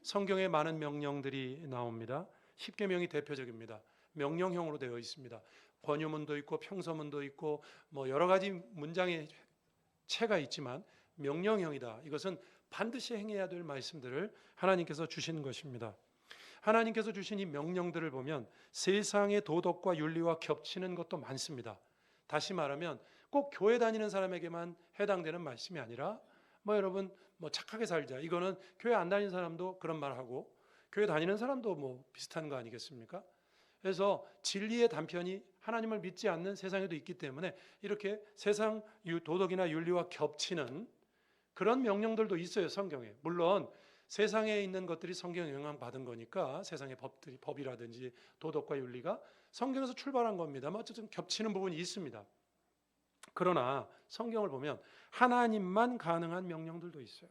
성경에 많은 명령들이 나옵니다. 십계명이 대표적입니다. 명령형으로 되어 있습니다. 권유문도 있고 평서문도 있고 뭐 여러 가지 문장의 체가 있지만 명령형이다. 이것은 반드시 행해야 될 말씀들을 하나님께서 주신 것입니다. 하나님께서 주신 이 명령들을 보면 세상의 도덕과 윤리와 겹치는 것도 많습니다. 다시 말하면 꼭 교회 다니는 사람에게만 해당되는 말씀이 아니라 여러분 착하게 살자. 이거는 교회 안 다니는 사람도 그런 말 하고 교회 다니는 사람도 비슷한 거 아니겠습니까? 그래서 진리의 단편이 하나님을 믿지 않는 세상에도 있기 때문에 이렇게 세상 도덕이나 윤리와 겹치는 그런 명령들도 있어요, 성경에. 물론 세상에 있는 것들이 성경에 영향받은 거니까 세상의 법이라든지 도덕과 윤리가 성경에서 출발한 겁니다. 어쨌든 겹치는 부분이 있습니다. 그러나 성경을 보면 하나님만 가능한 명령들도 있어요.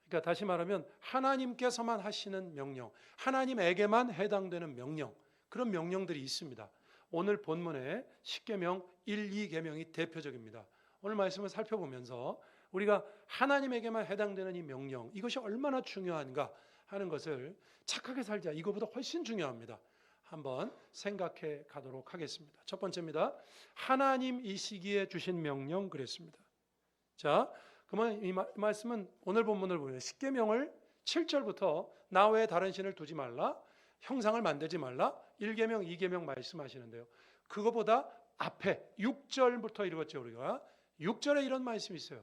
그러니까 다시 말하면 하나님께서만 하시는 명령, 하나님에게만 해당되는 명령, 그런 명령들이 있습니다. 오늘 본문에 십계명 1, 2계명이 대표적입니다. 오늘 말씀을 살펴보면서 우리가 하나님에게만 해당되는 이 명령, 이것이 얼마나 중요한가 하는 것을 착하게 살자, 이거보다 훨씬 중요합니다. 한번 생각해 가도록 하겠습니다. 첫 번째입니다. 하나님 이 시기에 주신 명령 그랬습니다. 자, 그러면 이 말씀은 오늘 본문을 보면 십계명을 7절부터 나 외에 다른 신을 두지 말라, 형상을 만들지 말라, 1계명, 2계명 말씀하시는데요. 그거보다 앞에 6절부터 읽었죠, 우리가. 6절에 이런 말씀이 있어요.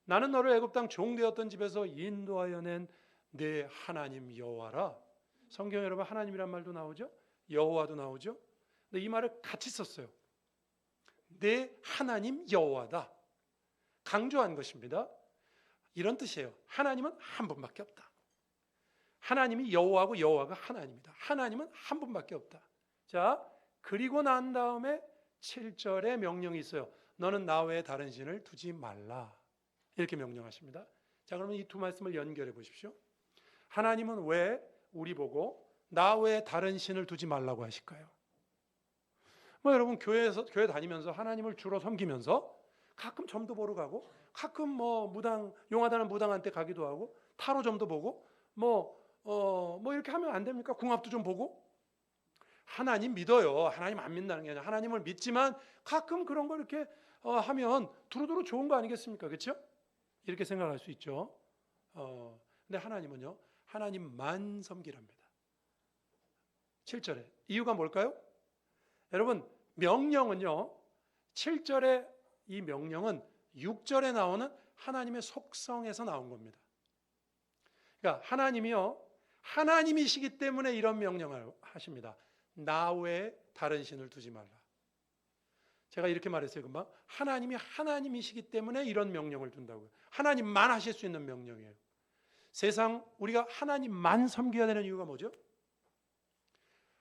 나는 너를 애굽 땅 종되었던 집에서 인도하여 낸 내 하나님 여호와라. 성경에 여러분 하나님이란 말도 나오죠? 여호와도 나오죠? 근데 이 말을 같이 썼어요. 내 하나님 여호와다. 강조한 것입니다. 이런 뜻이에요. 하나님은 한 분밖에 없다. 하나님이 여호와고 여호와가 하나님이다. 하나님은 한 분밖에 없다. 자, 그리고 난 다음에 7절에 명령이 있어요. 너는 나 외에 다른 신을 두지 말라. 이렇게 명령하십니다. 자, 그러면 이 두 말씀을 연결해 보십시오. 하나님은 왜 우리 보고 나 외에 다른 신을 두지 말라고 하실까요? 여러분 교회 다니면서 하나님을 주로 섬기면서 가끔 점도 보러 가고 가끔 무당 용하다는 무당한테 가기도 하고 타로점도 보고 이렇게 하면 안 됩니까? 궁합도 좀 보고. 하나님 믿어요. 하나님 안 믿는다는 게 아니라 하나님을 믿지만 가끔 그런 걸 이렇게 하면 두루두루 좋은 거 아니겠습니까? 그렇죠? 이렇게 생각할 수 있죠. 근데 하나님은요, 하나님만 섬기랍니다. 7절에 이유가 뭘까요? 여러분 명령은요, 7절에 이 명령은 6절에 나오는 하나님의 속성에서 나온 겁니다. 그러니까 하나님이요, 하나님이시기 때문에 이런 명령을 하십니다. 나 외에 다른 신을 두지 말라. 제가 이렇게 말했어요, 금방. 하나님이 하나님이시기 때문에 이런 명령을 둔다고요. 하나님만 하실 수 있는 명령이에요. 세상 우리가 하나님만 섬겨야 되는 이유가 뭐죠?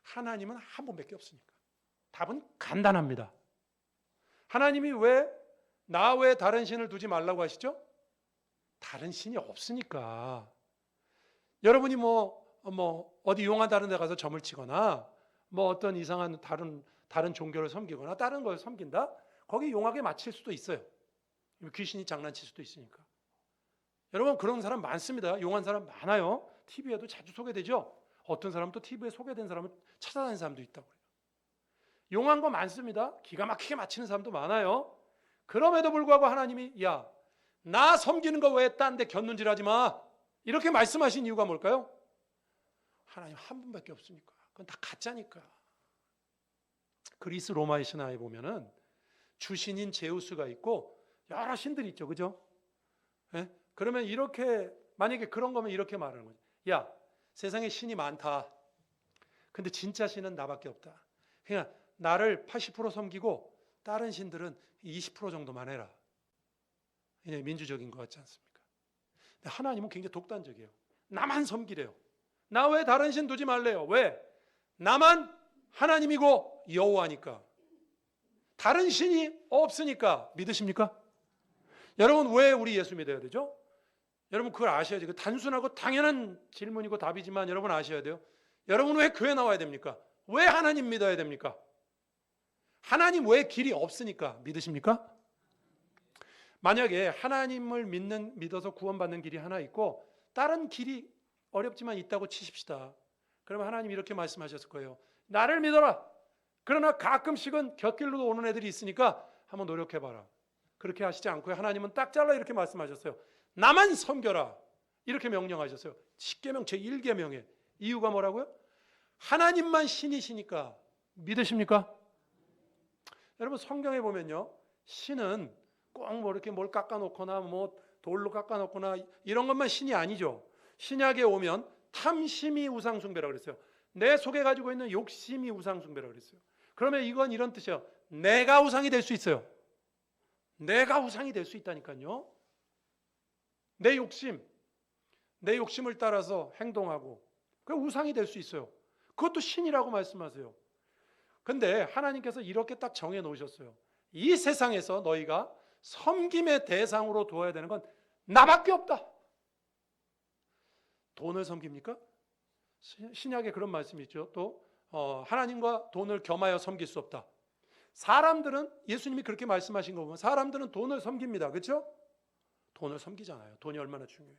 하나님은 한 분밖에 없으니까. 답은 간단합니다. 하나님이 왜 나 외에 다른 신을 두지 말라고 하시죠? 다른 신이 없으니까. 여러분이 어디 용한 다른 데 가서 점을 치거나 어떤 이상한 다른 종교를 섬기거나 다른 걸 섬긴다? 거기 용하게 맞힐 수도 있어요. 귀신이 장난칠 수도 있으니까. 여러분 그런 사람 많습니다. 용한 사람 많아요. TV에도 자주 소개되죠. 어떤 사람은 또 TV에 소개된 사람을 찾아다니는 사람도 있다고 그래요. 용한 거 많습니다. 기가 막히게 맞히는 사람도 많아요. 그럼에도 불구하고 하나님이 야, 나 섬기는 거 왜 딴 데 곁눈질하지 마. 이렇게 말씀하신 이유가 뭘까요? 하나님 한 분밖에 없으니까. 그건 다 가짜니까. 그리스 로마의 신화에 보면은 주신인 제우스가 있고 여러 신들이 있죠. 그죠? 예? 그러면 이렇게 만약에 그런 거면 이렇게 말하는 거죠. 야, 세상에 신이 많다. 근데 진짜 신은 나밖에 없다. 그냥 나를 80% 섬기고 다른 신들은 20% 정도만 해라. 그냥 민주적인 것 같지 않습니까? 근데 하나님은 굉장히 독단적이에요. 나만 섬기래요. 나 외에 다른 신 두지 말래요. 왜? 나만 하나님이고 여호와니까. 다른 신이 없으니까. 믿으십니까? 여러분 왜 우리 예수 믿어야 되죠? 여러분 그걸 아셔야지. 그 단순하고 당연한 질문이고 답이지만 여러분 아셔야 돼요. 여러분 왜 교회 나와야 됩니까? 왜 하나님 믿어야 됩니까? 하나님 왜 길이 없으니까. 믿으십니까? 만약에 하나님을 믿어서 구원받는 길이 하나 있고 다른 길이 어렵지만 있다고 치십시다. 그러면 하나님 이렇게 말씀하셨을 거예요. 나를 믿어라. 그러나 가끔씩은 곁길로도 오는 애들이 있으니까 한번 노력해봐라. 그렇게 하시지 않고요. 하나님은 딱 잘라 이렇게 말씀하셨어요. 나만 섬겨라. 이렇게 명령하셨어요. 십계명 제1계명에. 이유가 뭐라고요? 하나님만 신이시니까. 믿으십니까? 여러분 성경에 보면요. 신은 꼭 뭐 이렇게 뭘 깎아놓거나 뭐 돌로 깎아놓거나 이런 것만 신이 아니죠. 신약에 오면 탐심이 우상숭배라고 그랬어요. 내 속에 가지고 있는 욕심이 우상숭배라고 그랬어요. 그러면 이건 이런 뜻이에요. 내가 우상이 될 수 있어요. 내가 우상이 될 수 있다니까요. 내 욕심을 따라서 행동하고 그 우상이 될 수 있어요. 그것도 신이라고 말씀하세요. 근데 하나님께서 이렇게 딱 정해 놓으셨어요. 이 세상에서 너희가 섬김의 대상으로 두어야 되는 건 나밖에 없다. 돈을 섬깁니까? 신약에 그런 말씀이 있죠. 또 하나님과 돈을 겸하여 섬길 수 없다. 사람들은 예수님이 그렇게 말씀하신 거 보면 사람들은 돈을 섬깁니다. 그렇죠? 돈을 섬기잖아요. 돈이 얼마나 중요해요.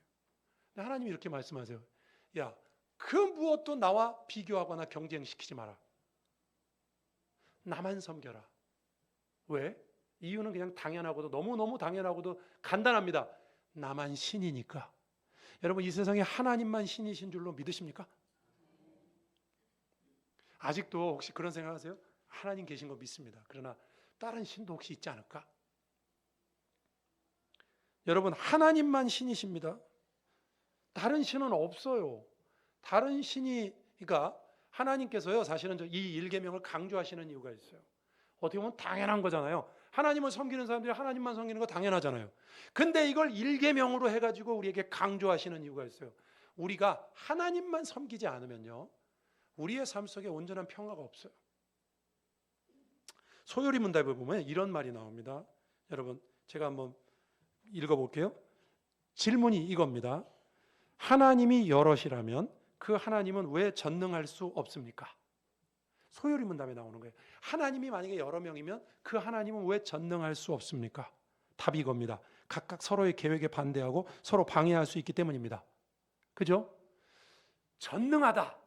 근데 하나님이 이렇게 말씀하세요. 야, 그 무엇도 나와 비교하거나 경쟁시키지 마라. 나만 섬겨라. 왜? 이유는 그냥 당연하고도 너무너무 당연하고도 간단합니다. 나만 신이니까. 여러분 이 세상에 하나님만 신이신 줄로 믿으십니까? 아직도 혹시 그런 생각하세요? 하나님 계신 거 믿습니다. 그러나 다른 신도 혹시 있지 않을까? 여러분 하나님만 신이십니다. 다른 신은 없어요. 다른 신이 그러니까 하나님께서요 사실은 이 1계명을 강조하시는 이유가 있어요. 어떻게 보면 당연한 거잖아요. 하나님을 섬기는 사람들이 하나님만 섬기는 거 당연하잖아요. 근데 이걸 1계명으로 해가지고 우리에게 강조하시는 이유가 있어요. 우리가 하나님만 섬기지 않으면요 우리의 삶 속에 온전한 평화가 없어요. 소요리 문답에 보면 이런 말이 나옵니다. 여러분 제가 한번 읽어볼게요. 질문이 이겁니다. 하나님이 여럿이라면 그 하나님은 왜 전능할 수 없습니까? 소요리 문답에 나오는 거예요. 하나님이 만약에 여러 명이면 그 하나님은 왜 전능할 수 없습니까? 답이 이겁니다. 각각 서로의 계획에 반대하고 서로 방해할 수 있기 때문입니다. 그죠? 전능하다.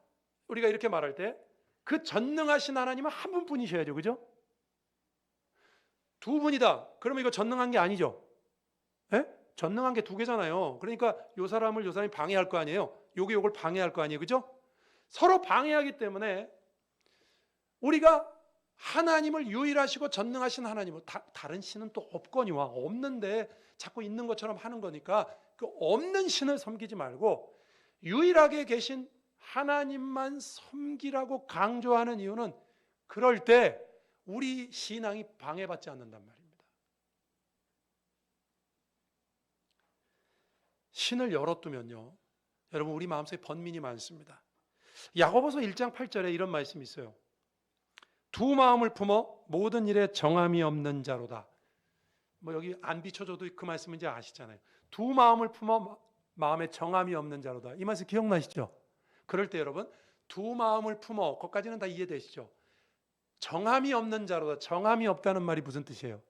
우리가 이렇게 말할 때 그 전능하신 하나님은 한 분뿐이셔야죠. 그죠? 두 분이다. 그러면 이거 전능한 게 아니죠. 예? 전능한 게 두 개잖아요. 그러니까 요 사람이 방해할 거 아니에요. 요걸 방해할 거 아니에요. 그죠? 서로 방해하기 때문에 우리가 하나님을 유일하시고 전능하신 하나님을 다른 신은 또 없거니와 없는데 자꾸 있는 것처럼 하는 거니까 그 없는 신을 섬기지 말고 유일하게 계신 하나님만 섬기라고 강조하는 이유는 그럴 때 우리 신앙이 방해받지 않는단 말입니다. 신을 열어두면요 여러분 우리 마음속에 번민이 많습니다. 야고보서 1장 8절에 이런 말씀이 있어요. 두 마음을 품어 모든 일에 정함이 없는 자로다. 뭐 여기 안 비춰줘도 그 말씀은 이제 아시잖아요. 두 마음을 품어 마음에 정함이 없는 자로다. 이 말씀 기억나시죠? 그럴 때 여러분 두 마음을 품어 거기까지는 다 이해되시죠? 정함이 없는 자로다. 정함이 없다는 말이 무슨 뜻이에요?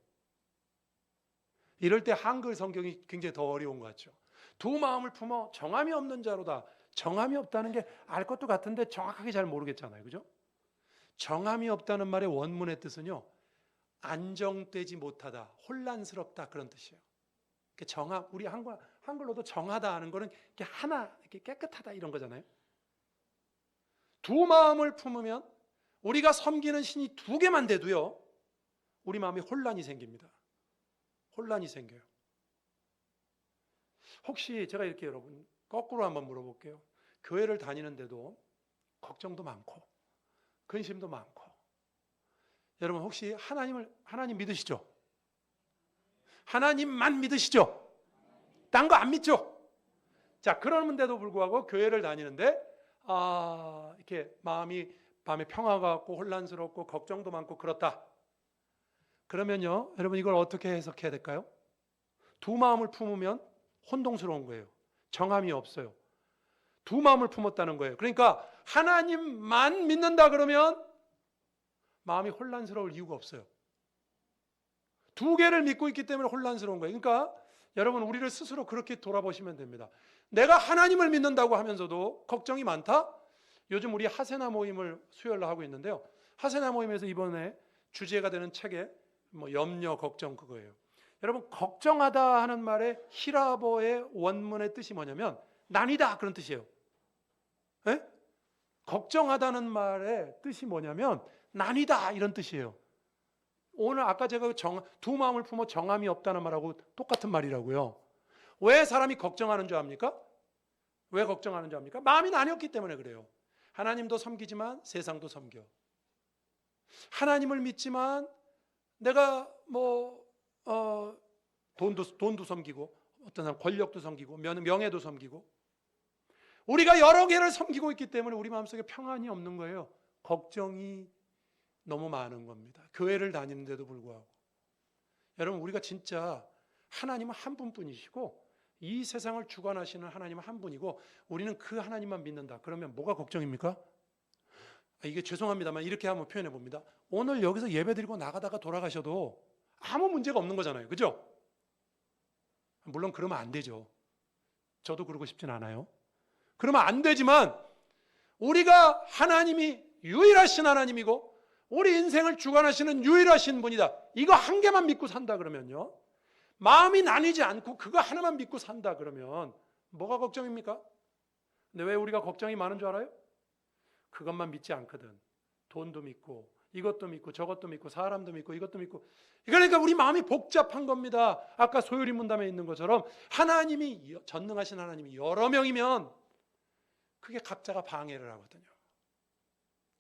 이럴 때 한글 성경이 굉장히 더 어려운 것 같죠. 두 마음을 품어 정함이 없는 자로다. 정함이 없다는 게 알 것도 같은데 정확하게 잘 모르겠잖아요. 그죠? 정함이 없다는 말의 원문의 뜻은요. 안정되지 못하다, 혼란스럽다 그런 뜻이에요. 정함, 우리 한글로도 정하다 하는 거는 이렇게 하나, 이렇게 깨끗하다 이런 거잖아요. 두 마음을 품으면 우리가 섬기는 신이 두 개만 돼도요. 우리 마음에 혼란이 생깁니다. 혼란이 생겨요. 혹시 제가 이렇게 여러분 거꾸로 한번 물어볼게요. 교회를 다니는데도 걱정도 많고 근심도 많고 여러분 혹시 하나님 믿으시죠? 하나님만 믿으시죠? 딴 거 안 믿죠? 자 그러는데도 불구하고 교회를 다니는데 이렇게 마음에 평화가 없고 혼란스럽고 걱정도 많고 그렇다. 그러면요 여러분 이걸 어떻게 해석해야 될까요? 두 마음을 품으면 혼동스러운 거예요. 정함이 없어요. 두 마음을 품었다는 거예요. 그러니까 하나님만 믿는다 그러면 마음이 혼란스러울 이유가 없어요. 두 개를 믿고 있기 때문에 혼란스러운 거예요. 그러니까 여러분 우리를 스스로 그렇게 돌아보시면 됩니다. 내가 하나님을 믿는다고 하면서도 걱정이 많다? 요즘 우리 하세나 모임을 수요일로 하고 있는데요. 하세나 모임에서 이번에 주제가 되는 책에 염려, 걱정 그거예요. 여러분, 걱정하다 하는 말의 히라보의 원문의 뜻이 뭐냐면 난이다 그런 뜻이에요. 에? 걱정하다는 말의 뜻이 뭐냐면 난이다 이런 뜻이에요. 오늘 아까 제가 두 마음을 품어 정함이 없다는 말하고 똑같은 말이라고요. 왜 사람이 걱정하는 줄 압니까? 왜 걱정하는 줄 압니까? 마음이 나뉘었기 때문에 그래요. 하나님도 섬기지만 세상도 섬겨. 하나님을 믿지만 내가 돈도 섬기고 어떤 사람 권력도 섬기고 명예도 섬기고 우리가 여러 개를 섬기고 있기 때문에 우리 마음속에 평안이 없는 거예요. 걱정이 너무 많은 겁니다. 교회를 다니는데도 불구하고. 여러분, 우리가 진짜 하나님은 한 분뿐이시고 이 세상을 주관하시는 하나님은 한 분이고 우리는 그 하나님만 믿는다. 그러면 뭐가 걱정입니까? 이게 죄송합니다만 이렇게 한번 표현해 봅니다. 오늘 여기서 예배 드리고 나가다가 돌아가셔도 아무 문제가 없는 거잖아요. 그죠? 물론 그러면 안 되죠. 저도 그러고 싶진 않아요. 그러면 안 되지만 우리가 하나님이 유일하신 하나님이고 우리 인생을 주관하시는 유일하신 분이다. 이거 한 개만 믿고 산다 그러면요. 마음이 나뉘지 않고 그거 하나만 믿고 산다 그러면 뭐가 걱정입니까? 근데 왜 우리가 걱정이 많은 줄 알아요? 그것만 믿지 않거든. 돈도 믿고 이것도 믿고 저것도 믿고 사람도 믿고 이것도 믿고. 그러니까 우리 마음이 복잡한 겁니다. 아까 소요리 문답에 있는 것처럼 하나님이 전능하신 하나님이 여러 명이면 그게 각자가 방해를 하거든요.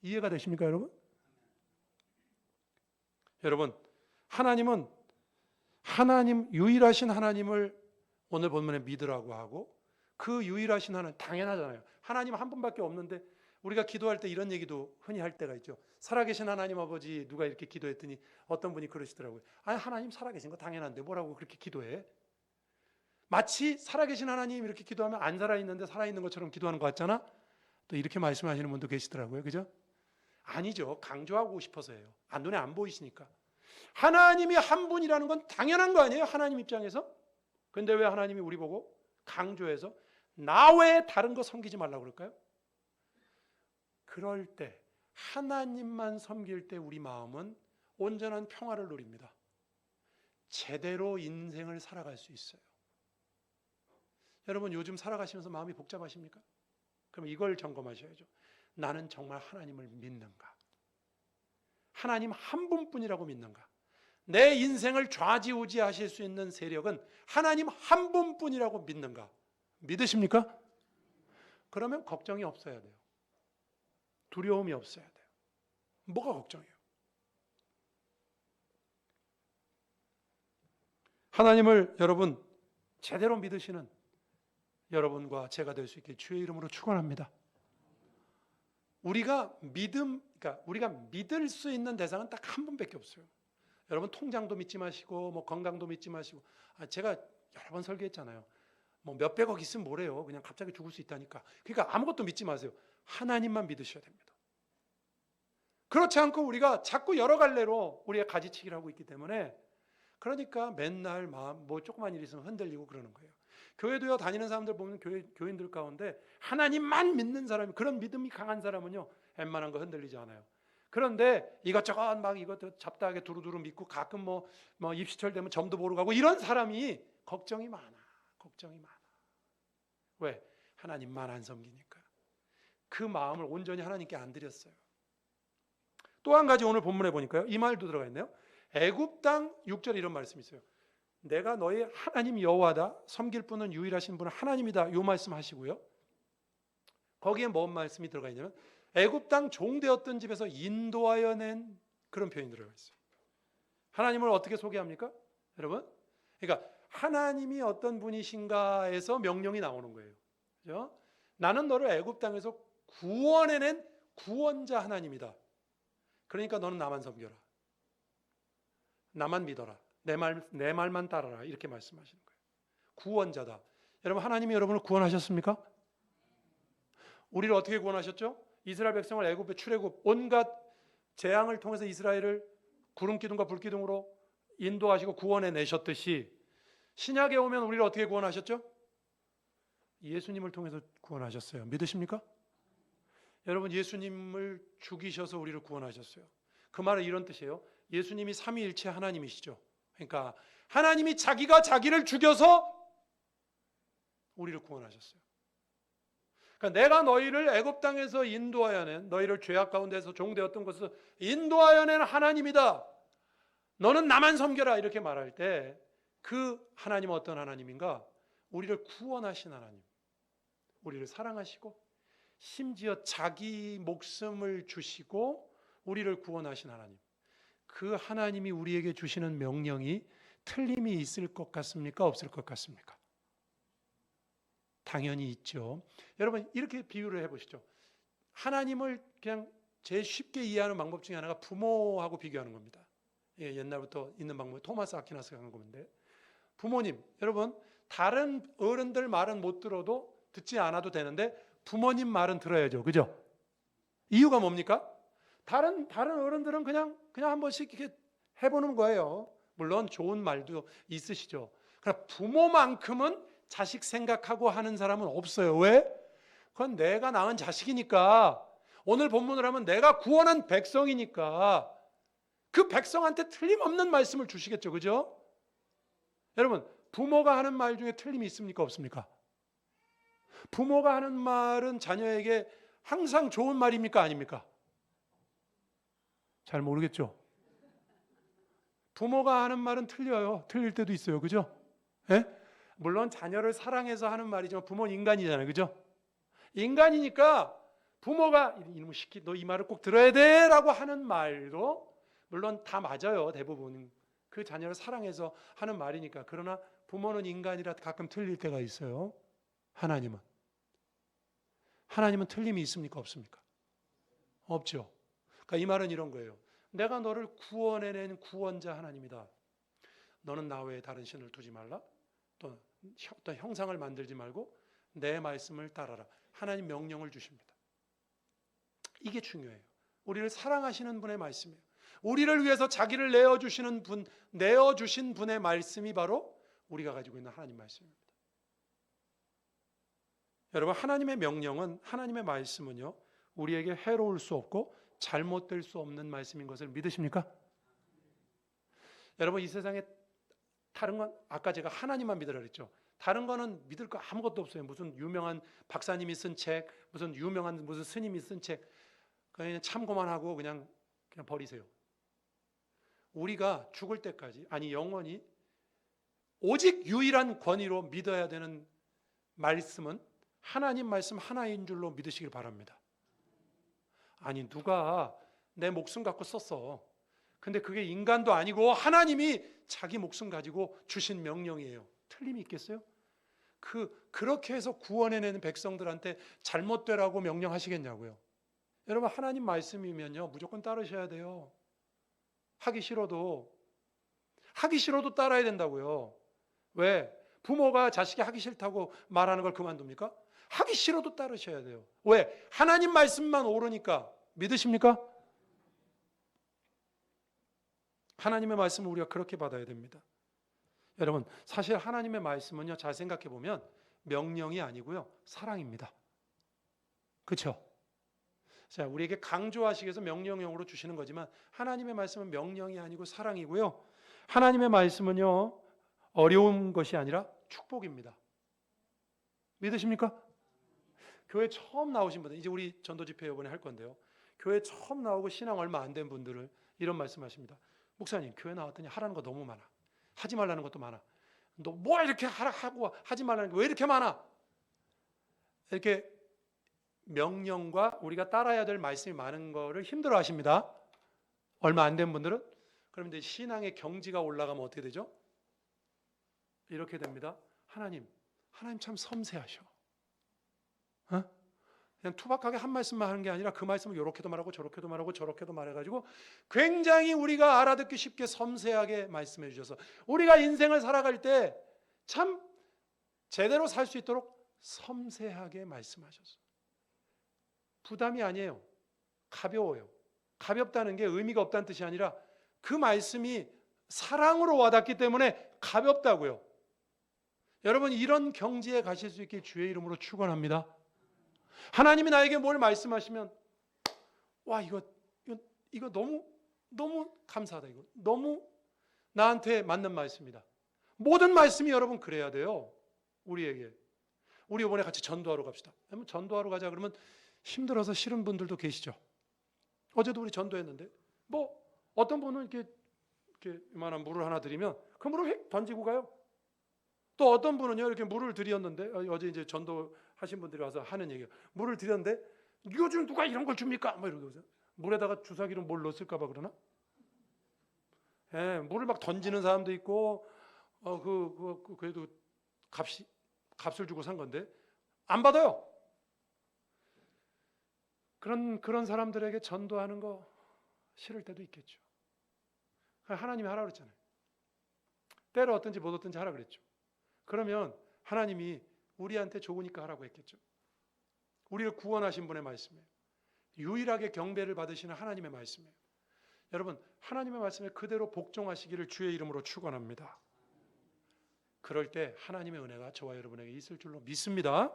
이해가 되십니까 여러분? 여러분, 하나님은 하나님 유일하신 하나님을 오늘 본문에 믿으라고 하고 그 유일하신 하나님 당연하잖아요. 하나님 한 분밖에 없는데 우리가 기도할 때 이런 얘기도 흔히 할 때가 있죠. 살아계신 하나님 아버지 누가 이렇게 기도했더니 어떤 분이 그러시더라고요. 아니 하나님 살아계신 거 당연한데 뭐라고 그렇게 기도해? 마치 살아계신 하나님 이렇게 기도하면 안 살아있는데 살아있는 것처럼 기도하는 것 같잖아. 또 이렇게 말씀하시는 분도 계시더라고요. 그죠? 아니죠. 강조하고 싶어서예요. 눈에 안 보이시니까. 하나님이 한 분이라는 건 당연한 거 아니에요? 하나님 입장에서. 그런데 왜 하나님이 우리 보고 강조해서 나 외에 다른 거 섬기지 말라고 그럴까요? 그럴 때 하나님만 섬길 때 우리 마음은 온전한 평화를 누립니다. 제대로 인생을 살아갈 수 있어요. 여러분 요즘 살아가시면서 마음이 복잡하십니까? 그럼 이걸 점검하셔야죠. 나는 정말 하나님을 믿는가? 하나님 한 분뿐이라고 믿는가? 내 인생을 좌지우지하실 수 있는 세력은 하나님 한 분뿐이라고 믿는가? 믿으십니까? 그러면 걱정이 없어야 돼요. 두려움이 없어야 돼요. 뭐가 걱정이에요? 하나님을 여러분 제대로 믿으시는 여러분과 제가 될 수 있게 주의 이름으로 축원합니다. 우리가 믿을 수 있는 대상은 딱 한 분밖에 없어요. 여러분 통장도 믿지 마시고 건강도 믿지 마시고 제가 여러 번 설교했잖아요. 몇백억 있으면 뭐래요? 그냥 갑자기 죽을 수 있다니까. 그러니까 아무것도 믿지 마세요. 하나님만 믿으셔야 됩니다. 그렇지 않고 우리가 자꾸 여러 갈래로 우리가 가지치기를 하고 있기 때문에 그러니까 맨날 마음 조그만 일 있으면 흔들리고 그러는 거예요. 교회도요 다니는 사람들 보면 교인들 가운데 하나님만 믿는 사람이 그런 믿음이 강한 사람은요 웬만한 거 흔들리지 않아요. 그런데 이것저것 이것도 잡다하게 두루두루 믿고 가끔 입시철 되면 점도 보러 가고 이런 사람이 걱정이 많아. 왜? 하나님만 안 섬기니까. 그 마음을 온전히 하나님께 안 드렸어요. 또 한 가지 오늘 본문에 보니까요. 이 말도 들어가 있네요. 애굽 땅 6절에 이런 말씀이 있어요. 내가 너희 하나님 여호와다. 섬길 분은 유일하신 분은 하나님이다. 이 말씀 하시고요. 거기에 뭔 말씀이 들어가 있냐면 애굽 땅 종되었던 집에서 인도하여 낸 그런 표현이 들어가 있어요. 하나님을 어떻게 소개합니까? 여러분? 그러니까 하나님이 어떤 분이신가에서 명령이 나오는 거예요. 그죠? 나는 너를 애굽 땅에서 구원해낸 구원자 하나님이다. 그러니까 너는 나만 섬겨라. 나만 믿어라. 내 말만 따라라. 이렇게 말씀하시는 거예요. 구원자다. 여러분 하나님이 여러분을 구원하셨습니까? 우리를 어떻게 구원하셨죠? 이스라엘 백성을 애굽의 출애굽 온갖 재앙을 통해서 이스라엘을 구름 기둥과 불 기둥으로 인도하시고 구원해 내셨듯이 신약에 오면 우리를 어떻게 구원하셨죠? 예수님을 통해서 구원하셨어요. 믿으십니까? 여러분, 예수님을 죽이셔서 우리를 구원하셨어요. 그 말은 이런 뜻이에요. 예수님이 삼위일체 하나님이시죠. 그러니까 하나님이 자기가 자기를 죽여서 우리를 구원하셨어요. 그러니까 내가 너희를 애굽 땅에서 인도하여 낸, 너희를 죄악 가운데서 종되었던 것을 인도하여 낸 하나님이다. 너는 나만 섬겨라. 이렇게 말할 때 그 하나님은 어떤 하나님인가? 우리를 구원하신 하나님, 우리를 사랑하시고 심지어 자기 목숨을 주시고 우리를 구원하신 하나님, 그 하나님이 우리에게 주시는 명령이 틀림이 있을 것 같습니까? 없을 것 같습니까? 당연히 있죠. 여러분, 이렇게 비유를 해보시죠. 하나님을 그냥 제일 쉽게 이해하는 방법 중에 하나가 부모하고 비교하는 겁니다. 예, 옛날부터 있는 방법이 토마스 아퀴나스가 한 건데, 부모님, 여러분, 다른 어른들 말은 못 들어도 듣지 않아도 되는데 부모님 말은 들어야죠. 그죠? 이유가 뭡니까? 다른 어른들은 그냥 한 번씩 이렇게 해보는 거예요. 물론 좋은 말도 있으시죠. 그러나 부모만큼은 자식 생각하고 하는 사람은 없어요. 왜? 그건 내가 낳은 자식이니까, 오늘 본문을 하면 내가 구원한 백성이니까 그 백성한테 틀림없는 말씀을 주시겠죠. 그죠? 여러분, 부모가 하는 말 중에 틀림이 있습니까? 없습니까? 부모가 하는 말은 자녀에게 항상 좋은 말입니까? 아닙니까? 잘 모르겠죠? 부모가 하는 말은 틀려요. 틀릴 때도 있어요. 그죠? 예? 물론 자녀를 사랑해서 하는 말이지만 부모는 인간이잖아요. 그죠? 인간이니까 부모가 이놈의 시키 너 이 말을 꼭 들어야 돼 라고 하는 말도 물론 다 맞아요. 대부분 그 자녀를 사랑해서 하는 말이니까. 그러나 부모는 인간이라 가끔 틀릴 때가 있어요. 하나님은 틀림이 있습니까? 없습니까? 없죠. 그러니까 이 말은 이런 거예요. 내가 너를 구원해낸 구원자 하나님이다. 너는 나 외에 다른 신을 두지 말라. 또 어떤 형상을 만들지 말고 내 말씀을 따라라. 하나님 명령을 주십니다. 이게 중요해요. 우리를 사랑하시는 분의 말씀이에요. 우리를 위해서 자기를 내어주신 분의 말씀이 바로 우리가 가지고 있는 하나님 말씀입니다. 여러분, 하나님의 명령은, 하나님의 말씀은요, 우리에게 해로울 수 없고 잘못될 수 없는 말씀인 것을 믿으십니까? 여러분, 이 세상에 다른 건, 아까 제가 하나님만 믿으라 그랬죠. 다른 거는 믿을 거 아무것도 없어요. 무슨 유명한 박사님이 쓴 책, 무슨 유명한 무슨 스님이 쓴 책, 그냥 참고만 하고 그냥 버리세요. 우리가 죽을 때까지, 아니 영원히 오직 유일한 권위로 믿어야 되는 말씀은 하나님 말씀 하나인 줄로 믿으시길 바랍니다. 아니 누가 내 목숨 갖고 썼어. 근데 그게 인간도 아니고 하나님이 자기 목숨 가지고 주신 명령이에요. 틀림이 있겠어요? 그렇게 해서 구원해내는 백성들한테 잘못되라고 명령하시겠냐고요. 여러분, 하나님 말씀이면요 무조건 따르셔야 돼요. 하기 싫어도 따라야 된다고요. 왜? 부모가 자식이 하기 싫다고 말하는 걸 그만둡니까? 하기 싫어도 따르셔야 돼요. 왜? 하나님 말씀만 옳으니까. 믿으십니까? 하나님의 말씀을 우리가 그렇게 받아야 됩니다. 여러분, 사실 하나님의 말씀은요, 잘 생각해 보면 명령이 아니고요, 사랑입니다. 그렇죠? 자, 우리에게 강조하시기 위해서 명령형으로 주시는 거지만 하나님의 말씀은 명령이 아니고 사랑이고요. 하나님의 말씀은요, 어려운 것이 아니라 축복입니다. 믿으십니까? 교회 처음 나오신 분들, 이제 우리 전도 집회 이번에 할 건데요. 교회 처음 나오고 신앙 얼마 안 된 분들을 이런 말씀하십니다. 목사님, 교회 나왔더니 하라는 거 너무 많아. 하지 말라는 것도 많아. 너 뭐 이렇게 하고 하지 말라는 게 왜 이렇게 많아? 이렇게 명령과 우리가 따라야 될 말씀이 많은 거를 힘들어 하십니다. 얼마 안 된 분들은. 그럼 이제 신앙의 경지가 올라가면 어떻게 되죠? 이렇게 됩니다. 하나님 참 섬세하셔. 그냥 투박하게 한 말씀만 하는 게 아니라 그 말씀을 이렇게도 말하고 저렇게도 말하고 저렇게도 말해가지고 굉장히 우리가 알아듣기 쉽게 섬세하게 말씀해 주셔서 우리가 인생을 살아갈 때 참 제대로 살 수 있도록 섬세하게 말씀하셨어요. 부담이 아니에요. 가벼워요. 가볍다는 게 의미가 없다는 뜻이 아니라 그 말씀이 사랑으로 와닿기 때문에 가볍다고요. 여러분 이런 경지에 가실 수 있게 주의 이름으로 축원합니다. 하나님이 나에게 뭘 말씀하시면 와 이거 너무 감사하다. 이거 너무 나한테 맞는 말씀이다. 모든 말씀이 여러분 그래야 돼요. 우리에게. 우리 이번에 같이 전도하러 갑시다. 전도하러 가자 그러면 힘들어서 싫은 분들도 계시죠. 어제도 우리 전도했는데 뭐 어떤 분은 이렇게 이만한 물을 하나 드리면 그 물을 휙 던지고 가요. 또 어떤 분은요 이렇게 물을 드렸는데 어제 이제 전도하신 분들이 와서 하는 얘기예요. 물을 드렸는데 요즘 누가 이런 걸 줍니까? 뭐 이러고 물에다가 주사기로 뭘 넣었을까봐 그러나? 예, 물을 막 던지는 사람도 있고 그래도 값을 주고 산 건데 안 받아요. 그런 사람들에게 전도하는 거 싫을 때도 있겠죠. 하나님이 하라 그랬잖아요. 때를 얻든지 못 얻든지 하라 그랬죠. 그러면 하나님이 우리한테 좋으니까 하라고 했겠죠. 우리를 구원하신 분의 말씀이에요. 유일하게 경배를 받으시는 하나님의 말씀이에요. 여러분 하나님의 말씀에 그대로 복종하시기를 주의 이름으로 축원합니다. 그럴 때 하나님의 은혜가 저와 여러분에게 있을 줄로 믿습니다.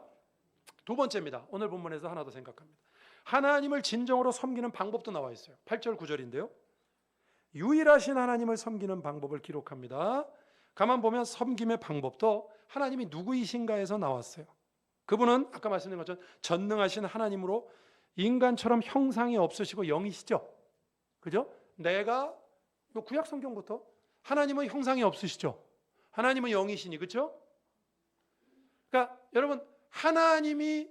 두 번째입니다. 오늘 본문에서 하나 더 생각합니다. 하나님을 진정으로 섬기는 방법도 나와 있어요. 8절 9절인데요. 유일하신 하나님을 섬기는 방법을 기록합니다. 가만 보면 섬김의 방법도 하나님이 누구이신가에서 나왔어요. 그분은 아까 말씀드린 것처럼 전능하신 하나님으로 인간처럼 형상이 없으시고 영이시죠. 그죠? 내가 구약 성경부터 하나님은 형상이 없으시죠. 하나님은 영이시니 그렇죠? 그러니까 여러분 하나님이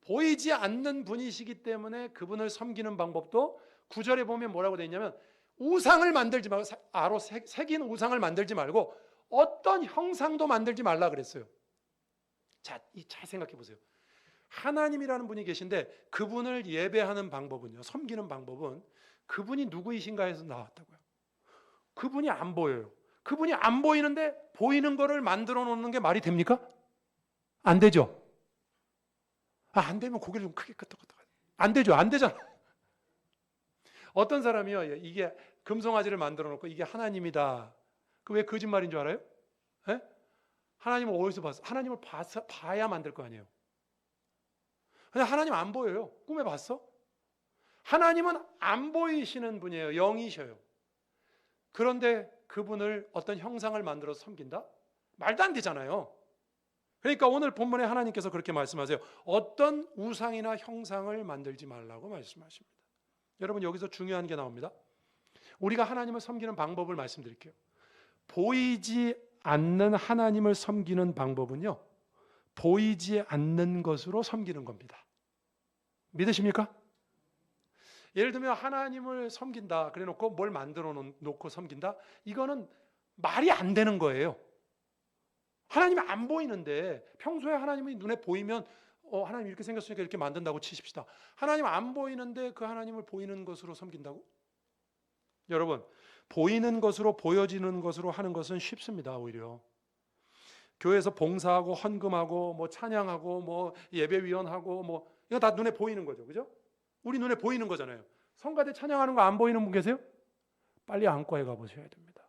보이지 않는 분이시기 때문에 그분을 섬기는 방법도 9절에 보면 뭐라고 되어 있냐면 우상을 만들지 말고 아로 새긴 우상을 만들지 말고 어떤 형상도 만들지 말라 그랬어요. 자, 잘 생각해 보세요. 하나님이라는 분이 계신데 그분을 예배하는 방법은요. 섬기는 방법은 그분이 누구이신가 해서 나왔다고요. 그분이 안 보여요. 그분이 안 보이는데 보이는 거를 만들어 놓는 게 말이 됩니까? 안 되죠. 안 되면 고개를 좀 크게 끄덕끄덕. 안 되죠. 안 되잖아. 어떤 사람이요. 이게 금송아지를 만들어 놓고 이게 하나님이다. 그 왜 거짓말인 줄 알아요? 에? 하나님을 어디서 봤어? 하나님을 봐야 만들 거 아니에요. 근데 하나님 안 보여요. 꿈에 봤어? 하나님은 안 보이시는 분이에요. 영이셔요. 그런데 그분을 어떤 형상을 만들어 섬긴다? 말도 안 되잖아요. 그러니까 오늘 본문에 하나님께서 그렇게 말씀하세요. 어떤 우상이나 형상을 만들지 말라고 말씀하십니다. 여러분 여기서 중요한 게 나옵니다. 우리가 하나님을 섬기는 방법을 말씀드릴게요. 보이지 않는 하나님을 섬기는 방법은요. 보이지 않는 것으로 섬기는 겁니다. 믿으십니까? 예를 들면 하나님을 섬긴다 그래 놓고 뭘 만들어 놓고 섬긴다? 이거는 말이 안 되는 거예요. 하나님이 안 보이는데 평소에 하나님이 눈에 보이면 하나님 이렇게 생겼으니까 이렇게 만든다고 치십시다. 하나님 안 보이는데 그 하나님을 보이는 것으로 섬긴다고? 여러분 보이는 것으로 보여지는 것으로 하는 것은 쉽습니다. 오히려 교회에서 봉사하고 헌금하고 뭐 찬양하고 뭐 예배위원하고 뭐 이거 다 눈에 보이는 거죠. 그죠? 우리 눈에 보이는 거잖아요. 성가대 찬양하는 거 안 보이는 분 계세요? 빨리 안과에 가보셔야 됩니다.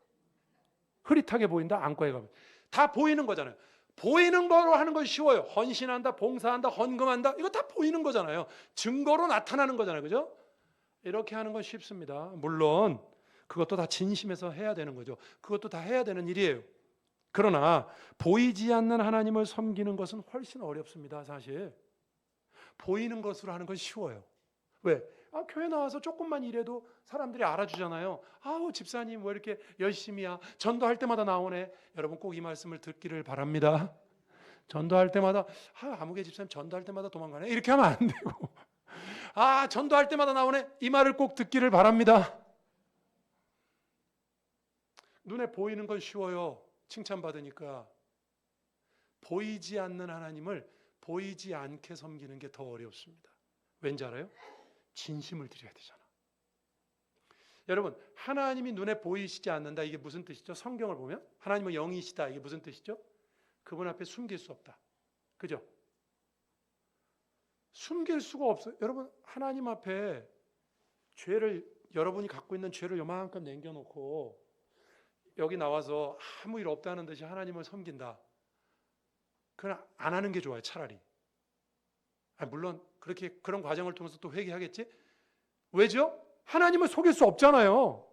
흐릿하게 보인다? 안과에 가보세요. 다 보이는 거잖아요. 보이는 거로 하는 건 쉬워요. 헌신한다, 봉사한다, 헌금한다. 이거 다 보이는 거잖아요. 증거로 나타나는 거잖아요. 그죠? 이렇게 하는 건 쉽습니다. 물론 그것도 다 진심에서 해야 되는 거죠. 그것도 다 해야 되는 일이에요. 그러나 보이지 않는 하나님을 섬기는 것은 훨씬 어렵습니다. 사실 보이는 것으로 하는 건 쉬워요. 왜? 교회 나와서 조금만 일해도 사람들이 알아주잖아요. 아우 집사님 왜 이렇게 열심히야. 전도할 때마다 나오네. 여러분 꼭 이 말씀을 듣기를 바랍니다. 전도할 때마다 아무개 집사님 전도할 때마다 도망가네. 이렇게 하면 안 되고 전도할 때마다 나오네. 이 말을 꼭 듣기를 바랍니다. 눈에 보이는 건 쉬워요. 칭찬받으니까. 보이지 않는 하나님을 보이지 않게 섬기는 게 더 어렵습니다. 왠지 알아요? 진심을 드려야 되잖아. 여러분 하나님이 눈에 보이시지 않는다. 이게 무슨 뜻이죠? 성경을 보면 하나님은 영이시다. 이게 무슨 뜻이죠? 그분 앞에 숨길 수 없다. 그죠? 숨길 수가 없어요. 여러분 하나님 앞에 여러분이 갖고 있는 죄를 요만큼 남겨놓고 여기 나와서 아무 일 없다는 듯이 하나님을 섬긴다. 그건 안 하는 게 좋아요. 차라리. 물론 그렇게 그런 과정을 통해서 또 회개하겠지. 왜죠? 하나님을 속일 수 없잖아요.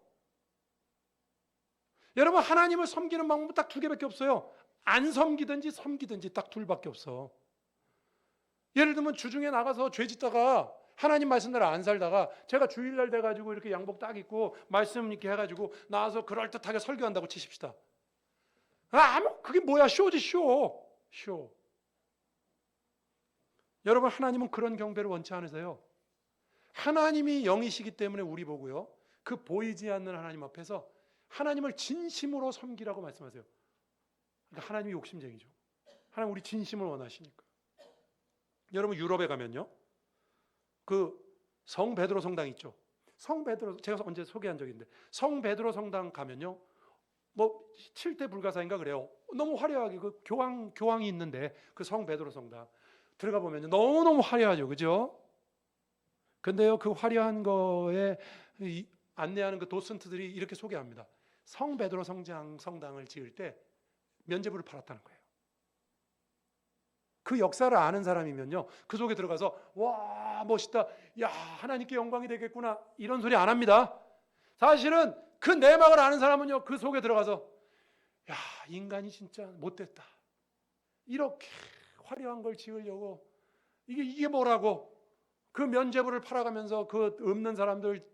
여러분, 하나님을 섬기는 방법은 딱 두 개밖에 없어요. 안 섬기든지 섬기든지 딱 둘밖에 없어. 예를 들면 주중에 나가서 죄 짓다가 하나님 말씀대로 안 살다가 제가 주일날 돼가지고 이렇게 양복 딱 입고 말씀 이렇게 해가지고 나와서 그럴듯하게 설교한다고 치십시다. 그게 뭐야? 쇼지, 쇼. 여러분, 하나님은 그런 경배를 원치 않으세요. 하나님이 영이시기 때문에 우리 보고요, 그 보이지 않는 하나님 앞에서 하나님을 진심으로 섬기라고 말씀하세요. 그러니까 하나님이 욕심쟁이죠. 하나님 우리 진심을 원하시니까. 여러분, 유럽에 가면요, 그 성 베드로 성당 있죠. 성 베드로, 제가 언제 소개한 적이 있는데, 성 베드로 성당 가면요, 뭐 7대 불가사인가 그래요. 너무 화려하게 그 교황이 있는데, 그 성 베드로 성당 들어가 보면요, 너무너무 화려하죠, 그죠? 근데요, 그 화려한 거에 안내하는 그 도슨트들이 이렇게 소개합니다. 성 베드로 성당을 지을 때 면죄부를 팔았다는 거예요. 그 역사를 아는 사람이면요, 그 속에 들어가서 와, 멋있다, 야, 하나님께 영광이 되겠구나, 이런 소리 안 합니다. 사실은 그 내막을 아는 사람은요, 그 속에 들어가서 야, 인간이 진짜 못됐다, 이렇게 화려한 걸 지으려고 이게 뭐라고, 그 면죄부를 팔아가면서 그 없는 사람들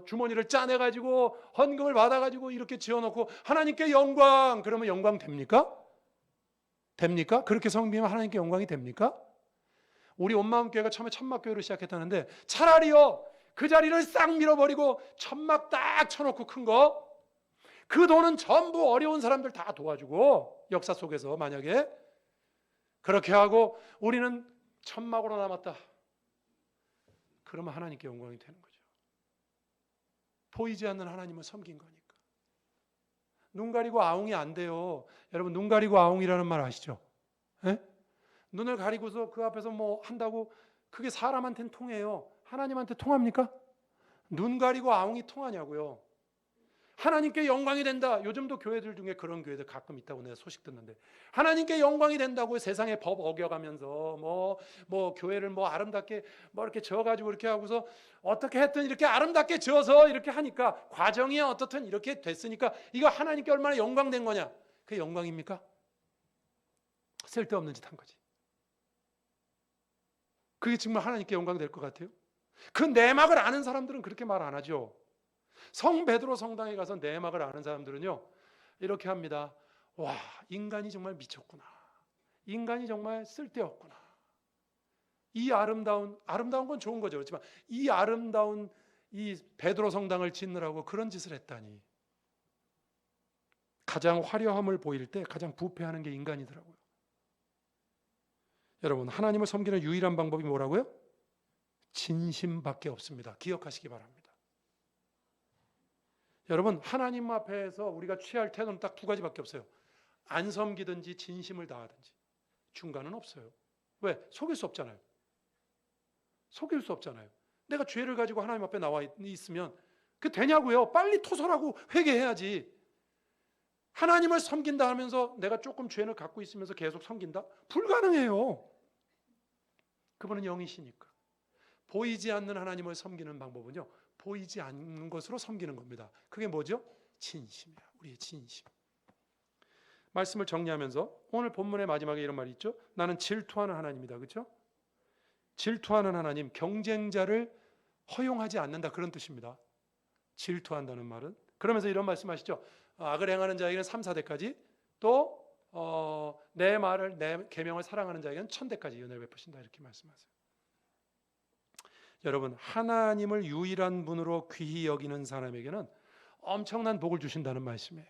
주머니를 짜내가지고 헌금을 받아가지고 이렇게 지어놓고 하나님께 영광, 그러면 영광 됩니까? 됩니까? 그렇게 섬기면 하나님께 영광이 됩니까? 우리 온마음교회가 처음에 천막교회로 시작했다는데, 차라리요, 그 자리를 싹 밀어버리고 천막 딱 쳐놓고 큰 거, 그 돈은 전부 어려운 사람들 다 도와주고, 역사 속에서 만약에 그렇게 하고 우리는 천막으로 남았다, 그러면 하나님께 영광이 되는 거죠. 보이지 않는 하나님을 섬긴 거니까. 눈 가리고 아웅이 안 돼요. 여러분, 눈 가리고 아웅이라는 말 아시죠? 에? 눈을 가리고서 그 앞에서 뭐 한다고 그게 사람한테는 통해요. 하나님한테 통합니까? 눈 가리고 아웅이 통하냐고요. 하나님께 영광이 된다. 요즘도 교회들 중에 그런 교회들 가끔 있다고 내가 소식 듣는데, 하나님께 영광이 된다고 세상의 법 어겨가면서 뭐 교회를 뭐 아름답게 뭐 이렇게 지어가지고 이렇게 하고서 어떻게 했든 이렇게 아름답게 지어서 이렇게 하니까, 과정이 어떻든 이렇게 됐으니까 이거 하나님께 얼마나 영광된 거냐. 그게 영광입니까? 쓸데없는 짓 한 거지. 그게 정말 하나님께 영광 될 것 같아요? 그 내막을 아는 사람들은 그렇게 말 안 하죠. 성 베드로 성당에 가서 내막을 아는 사람들은요, 이렇게 합니다. 와, 인간이 정말 미쳤구나. 인간이 정말 쓸데없구나. 이 아름다운 건 좋은 거죠. 그렇지만 이 아름다운 이 베드로 성당을 짓느라고 그런 짓을 했다니. 가장 화려함을 보일 때 가장 부패하는 게 인간이더라고요. 여러분, 하나님을 섬기는 유일한 방법이 뭐라고요? 진심밖에 없습니다. 기억하시기 바랍니다. 여러분, 하나님 앞에서 우리가 취할 태도는 딱 두 가지밖에 없어요. 안 섬기든지 진심을 다하든지. 중간은 없어요. 왜? 속일 수 없잖아요. 속일 수 없잖아요. 내가 죄를 가지고 하나님 앞에 나와 있으면 그게 되냐고요? 빨리 토설하고 회개해야지. 하나님을 섬긴다 하면서 내가 조금 죄를 갖고 있으면서 계속 섬긴다? 불가능해요. 그분은 영이시니까. 보이지 않는 하나님을 섬기는 방법은요, 보이지 않는 것으로 섬기는 겁니다. 그게 뭐죠? 진심이야. 우리의 진심. 말씀을 정리하면서 오늘 본문의 마지막에 이런 말이 있죠. 나는 질투하는 하나님이다. 그렇죠? 질투하는 하나님, 경쟁자를 허용하지 않는다, 그런 뜻입니다. 질투한다는 말은. 그러면서 이런 말씀하시죠. 악을 행하는 자에게는 3, 4대까지, 또 내 말을, 내 계명을 사랑하는 자에게는 1000대까지 은혜를 베푸신다, 이렇게 말씀하세요. 여러분, 하나님을 유일한 분으로 귀히 여기는 사람에게는 엄청난 복을 주신다는 말씀이에요.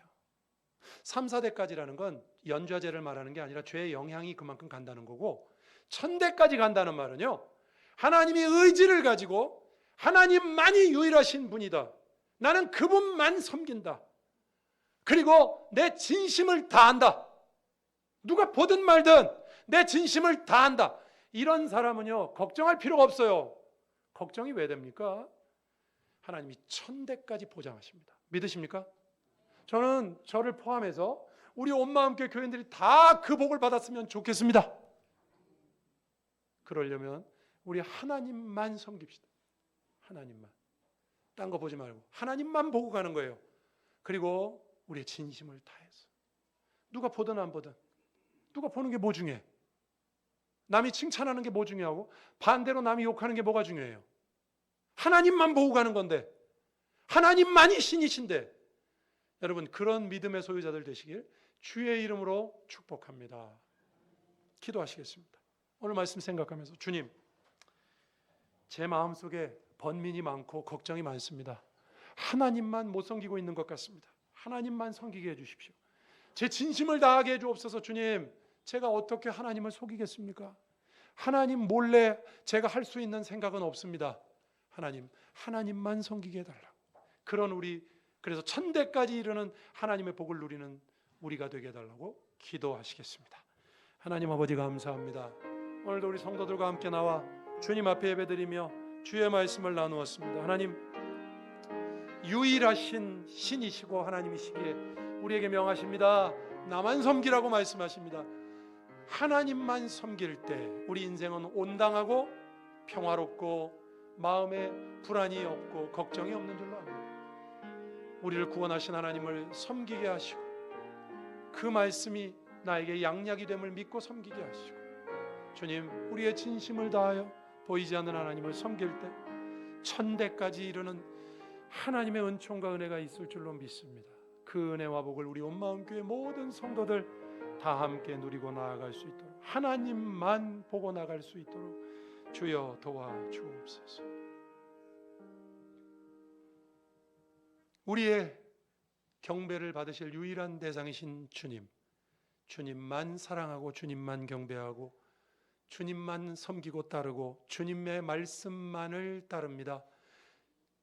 3, 4대까지라는 건 연좌제를 말하는 게 아니라 죄의 영향이 그만큼 간다는 거고, 1000대까지 간다는 말은요, 하나님이 의지를 가지고 하나님만이 유일하신 분이다, 나는 그분만 섬긴다, 그리고 내 진심을 다한다, 누가 보든 말든 내 진심을 다한다, 이런 사람은요, 걱정할 필요가 없어요. 걱정이 왜 됩니까? 하나님이 1000대까지 보장하십니다. 믿으십니까? 저는 저를 포함해서 우리 온마음교회 교인들이 다 그 복을 받았으면 좋겠습니다. 그러려면 우리 하나님만 섬깁시다. 하나님만. 딴 거 보지 말고 하나님만 보고 가는 거예요. 그리고 우리의 진심을 다해서. 누가 보든 안 보든, 누가 보는 게 뭐 중요해? 남이 칭찬하는 게 뭐 중요하고 반대로 남이 욕하는 게 뭐가 중요해요? 하나님만 보고 가는 건데, 하나님만이 신이신데, 여러분 그런 믿음의 소유자들 되시길 주의 이름으로 축복합니다. 기도하시겠습니다. 오늘 말씀 생각하면서, 주님, 제 마음속에 번민이 많고 걱정이 많습니다. 하나님만 못 섬기고 있는 것 같습니다. 하나님만 섬기게 해주십시오. 제 진심을 다하게 해주옵소서. 주님, 제가 어떻게 하나님을 속이겠습니까? 하나님 몰래 제가 할 수 있는 생각은 없습니다. 하나님, 하나님만 섬기게 해달라고. 그런 우리, 그래서 천대까지 이르는 하나님의 복을 누리는 우리가 되게 해달라고 기도하시겠습니다. 하나님 아버지 감사합니다. 오늘도 우리 성도들과 함께 나와 주님 앞에 예배드리며 주의 말씀을 나누었습니다. 하나님, 유일하신 신이시고 하나님이시기에 우리에게 명하십니다. 나만 섬기라고 말씀하십니다. 하나님만 섬길 때 우리 인생은 온당하고 평화롭고 마음에 불안이 없고 걱정이 없는 줄로 압니다. 우리를 구원하신 하나님을 섬기게 하시고 그 말씀이 나에게 양약이 됨을 믿고 섬기게 하시고, 주님, 우리의 진심을 다하여 보이지 않는 하나님을 섬길 때 천대까지 이르는 하나님의 은총과 은혜가 있을 줄로 믿습니다. 그 은혜와 복을 우리 온마음교회 모든 성도들 다 함께 누리고 나아갈 수 있도록, 하나님만 보고 나갈 수 있도록 주여 도와주옵소서. 우리의 경배를 받으실 유일한 대상이신 주님, 주님만 사랑하고 주님만 경배하고 주님만 섬기고 따르고 주님의 말씀만을 따릅니다.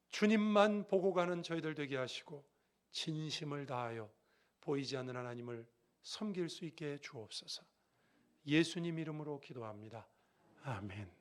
주님만 보고 가는 저희들 되게 하시고 진심을 다하여 보이지 않는 하나님을 섬길 수 있게 주옵소서. 예수님 이름으로 기도합니다. 아멘.